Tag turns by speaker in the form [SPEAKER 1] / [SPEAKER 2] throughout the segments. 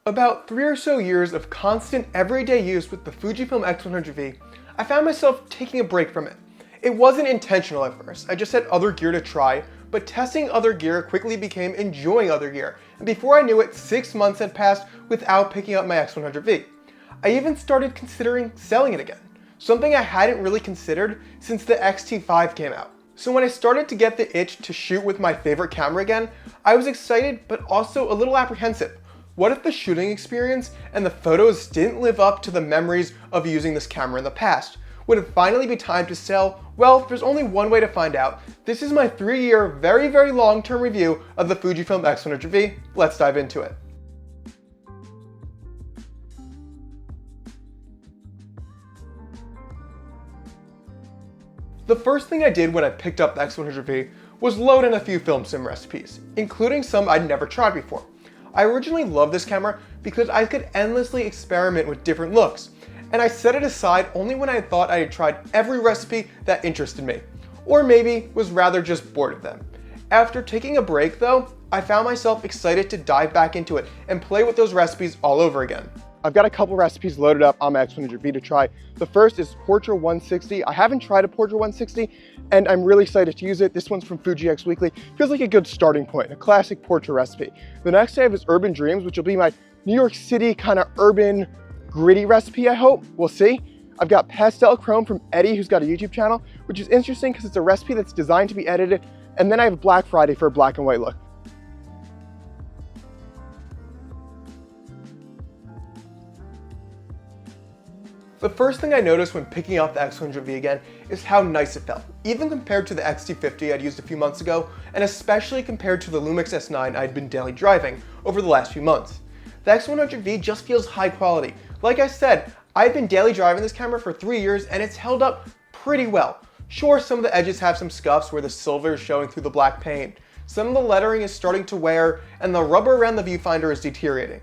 [SPEAKER 1] About 3 or so years of constant everyday use with the Fujifilm X100V, I found myself taking a break from it. It wasn't intentional at first, I just had other gear to try, but testing other gear quickly became enjoying other gear, and before I knew it, 6 months had passed without picking up my X100V. I even started considering selling it again, something I hadn't really considered since the X-T5 came out. So when I started to get the itch to shoot with my favorite camera again, I was excited but also a little apprehensive. What if the shooting experience and the photos didn't live up to the memories of using this camera in the past? Would it finally be time to sell? Well, there's only one way to find out. This is my 3-year, very long-term review of the Fujifilm X100V. Let's dive into it. The first thing I did when I picked up the X100V was load in a few film sim recipes, including some I'd never tried before. I originally loved this camera because I could endlessly experiment with different looks, and I set it aside only when I thought I had tried every recipe that interested me, or maybe was rather just bored of them. After taking a break though, I found myself excited to dive back into it and play with those recipes all over again. I've got a couple recipes loaded up on my X100V to try. The first is Portrait 160. I haven't tried a Portrait 160 and I'm really excited to use it. This one's from Fuji X Weekly. Feels like a good starting point, a classic portrait recipe. The next I have is Urban Dreams, which will be my New York City kind of urban gritty recipe, I hope. We'll see. I've got Pastel Chrome from Eddie, who's got a YouTube channel, which is interesting because it's a recipe that's designed to be edited. And then I have Black Friday for a black and white look. The first thing I noticed when picking up the X100V again is how nice it felt, even compared to the X-T50 I'd used a few months ago, and especially compared to the Lumix S9 I'd been daily driving over the last few months. The X100V just feels high quality. Like I said, I've been daily driving this camera for 3 years and it's held up pretty well. Sure, some of the edges have some scuffs where the silver is showing through the black paint, some of the lettering is starting to wear, and the rubber around the viewfinder is deteriorating.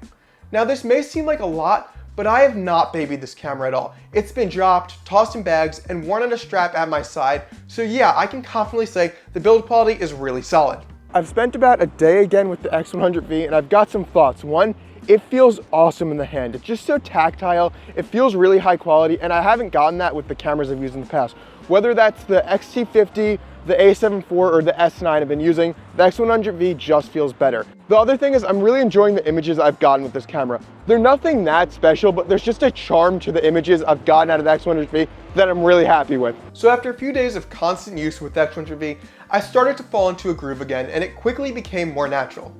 [SPEAKER 1] Now this may seem like a lot, but I have not babied this camera at all. It's been dropped, tossed in bags, and worn on a strap at my side, so yeah, I can confidently say the build quality is really solid. I've spent about a day again with the X100V and I've got some thoughts. One, it feels awesome in the hand. It's just so tactile, it feels really high quality, and I haven't gotten that with the cameras I've used in the past. Whether that's the X-T50, the A7 IV, or the S9 I've been using, the X100V just feels better. The other thing is I'm really enjoying the images I've gotten with this camera. They're nothing that special, but there's just a charm to the images I've gotten out of the X100V that I'm really happy with. So after a few days of constant use with the X100V, I started to fall into a groove again, and it quickly became more natural.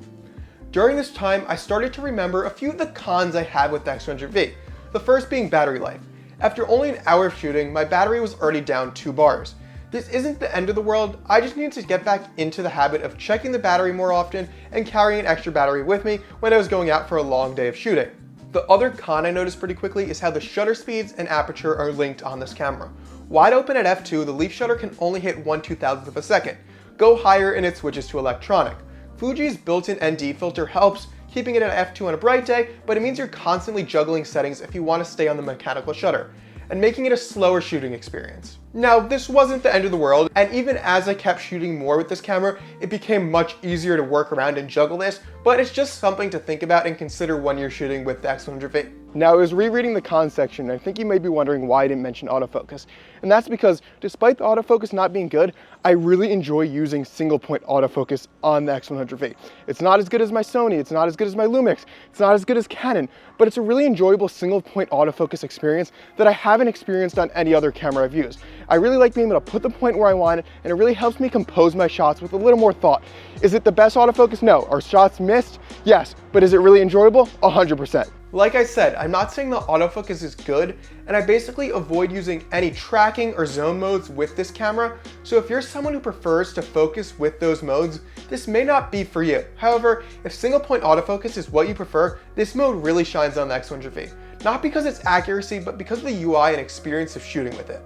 [SPEAKER 1] During this time, I started to remember a few of the cons I had with the X100V, the first being battery life. After only an hour of shooting, my battery was already down 2 bars. This isn't the end of the world, I just needed to get back into the habit of checking the battery more often and carrying an extra battery with me when I was going out for a long day of shooting. The other con I noticed pretty quickly is how the shutter speeds and aperture are linked on this camera. Wide open at f2, the leaf shutter can only hit 1/2000th of a second. Go higher and it switches to electronic. Fuji's built-in ND filter helps, keeping it at f2 on a bright day, but it means you're constantly juggling settings if you want to stay on the mechanical shutter, and making it a slower shooting experience. Now, this wasn't the end of the world, and even as I kept shooting more with this camera, it became much easier to work around and juggle this, but it's just something to think about and consider when you're shooting with the X100V. Now, I was rereading the cons section, and I think you may be wondering why I didn't mention autofocus. And that's because, despite the autofocus not being good, I really enjoy using single-point autofocus on the X100V. It's not as good as my Sony, it's not as good as my Lumix, it's not as good as Canon, but it's a really enjoyable single-point autofocus experience that I haven't experienced on any other camera I've used. I really like being able to put the point where I want it, and it really helps me compose my shots with a little more thought. Is it the best autofocus? No. Are shots missed? Yes. But is it really enjoyable? 100%. Like I said, I'm not saying the autofocus is good, and I basically avoid using any tracking or zone modes with this camera, so if you're someone who prefers to focus with those modes, this may not be for you. However, if single point autofocus is what you prefer, this mode really shines on the X100V. Not because it's accuracy, but because of the UI and experience of shooting with it.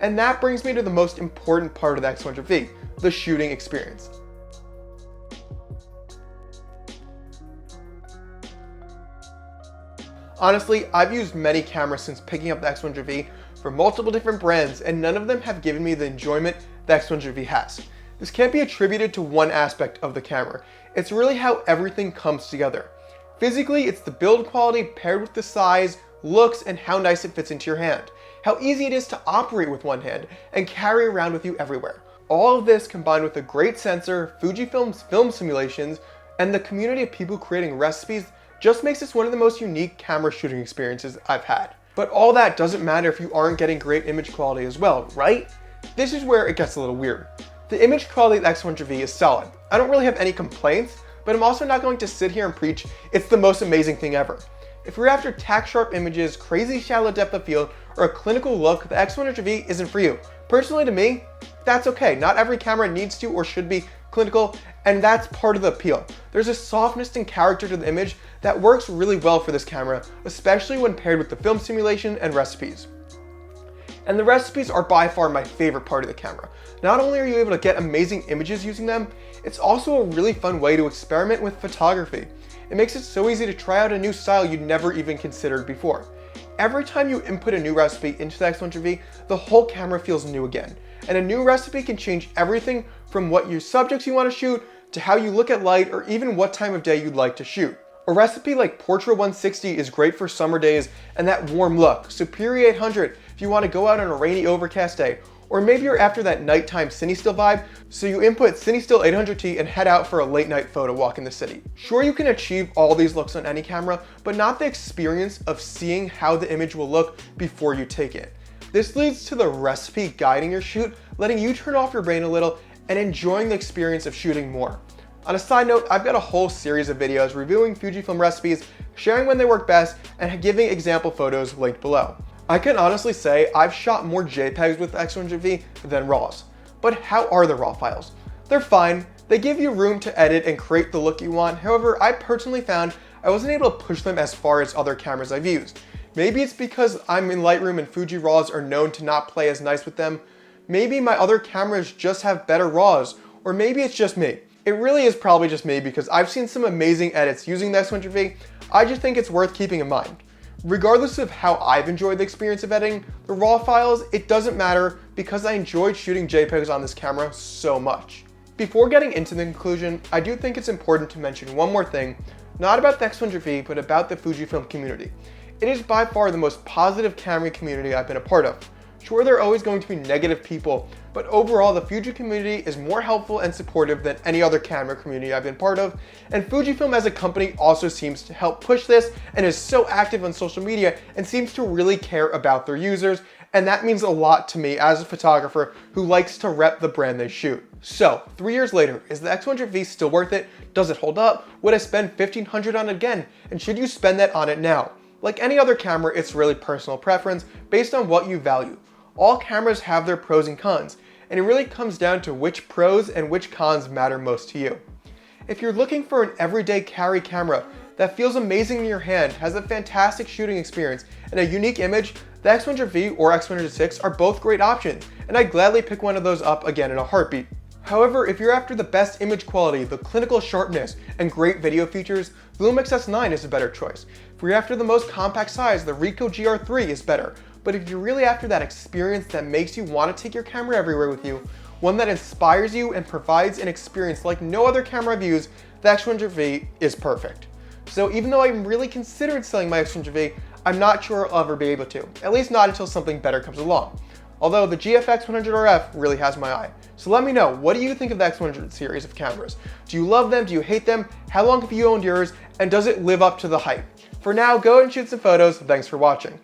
[SPEAKER 1] And that brings me to the most important part of the X100V, the shooting experience. Honestly, I've used many cameras since picking up the X100V for multiple different brands, and none of them have given me the enjoyment the X100V has. This can't be attributed to one aspect of the camera. It's really how everything comes together. Physically, it's the build quality paired with the size, looks, and how nice it fits into your hand. How easy it is to operate with one hand and carry around with you everywhere. All of this combined with a great sensor, Fujifilm's film simulations, and the community of people creating recipes just makes this one of the most unique camera shooting experiences I've had. But all that doesn't matter if you aren't getting great image quality as well, right? This is where it gets a little weird. The image quality of the X100V is solid. I don't really have any complaints, but I'm also not going to sit here and preach it's the most amazing thing ever. If you're after tack-sharp images, crazy shallow depth of field, or a clinical look, the X100V isn't for you. Personally to me, that's okay. Not every camera needs to or should be clinical, and that's part of the appeal. There's a softness and character to the image that works really well for this camera, especially when paired with the film simulation and recipes. And the recipes are by far my favorite part of the camera. Not only are you able to get amazing images using them, it's also a really fun way to experiment with photography. It makes it so easy to try out a new style you'd never even considered before. Every time you input a new recipe into the X100V, the whole camera feels new again. And a new recipe can change everything from what your subjects you want to shoot, to how you look at light, or even what time of day you'd like to shoot. A recipe like Portrait 160 is great for summer days and that warm look. Superior 800 if you want to go out on a rainy overcast day. Or maybe you're after that nighttime cine-still vibe, so you input cine-still 800T and head out for a late night photo walk in the city. Sure, you can achieve all these looks on any camera, but not the experience of seeing how the image will look before you take it. This leads to the recipe guiding your shoot, letting you turn off your brain a little and enjoying the experience of shooting more. On a side note, I've got a whole series of videos reviewing Fujifilm recipes, sharing when they work best, and giving example photos linked below. I can honestly say I've shot more JPEGs with the X100V than RAWs. But how are the RAW files? They're fine. They give you room to edit and create the look you want. However, I personally found I wasn't able to push them as far as other cameras I've used. Maybe it's because I'm in Lightroom and Fuji RAWs are known to not play as nice with them. Maybe my other cameras just have better RAWs, or maybe it's just me. It really is probably just me because I've seen some amazing edits using the X100V. I just think it's worth keeping in mind. Regardless of how I've enjoyed the experience of editing the RAW files, it doesn't matter because I enjoyed shooting JPEGs on this camera so much. Before getting into the conclusion, I do think it's important to mention one more thing, not about the X100V, but about the Fujifilm community. It is by far the most positive camera community I've been a part of. Sure, there are always going to be negative people, but overall the Fuji community is more helpful and supportive than any other camera community I've been part of, and Fujifilm as a company also seems to help push this and is so active on social media and seems to really care about their users, and that means a lot to me as a photographer who likes to rep the brand they shoot. So, 3 years later, is the X100V still worth it? Does it hold up? Would I spend $1,500 on it again? And should you spend that on it now? Like any other camera, it's really personal preference based on what you value. All cameras have their pros and cons, and it really comes down to which pros and which cons matter most to you. If you're looking for an everyday carry camera that feels amazing in your hand, has a fantastic shooting experience, and a unique image, the X100V or X106 are both great options, and I'd gladly pick one of those up again in a heartbeat. However, if you're after the best image quality, the clinical sharpness, and great video features, the Lumix S9 is a better choice. If you're after the most compact size, the Ricoh GR III is better. But if you're really after that experience that makes you want to take your camera everywhere with you, one that inspires you and provides an experience like no other camera I've used, the X100V is perfect. So even though I'm really considering selling my X100V, I'm not sure I'll ever be able to, at least not until something better comes along. Although the GFX 100RF really has my eye. So let me know, what do you think of the X100 series of cameras? Do you love them? Do you hate them? How long have you owned yours? And does it live up to the hype? For now, go and shoot some photos. Thanks for watching.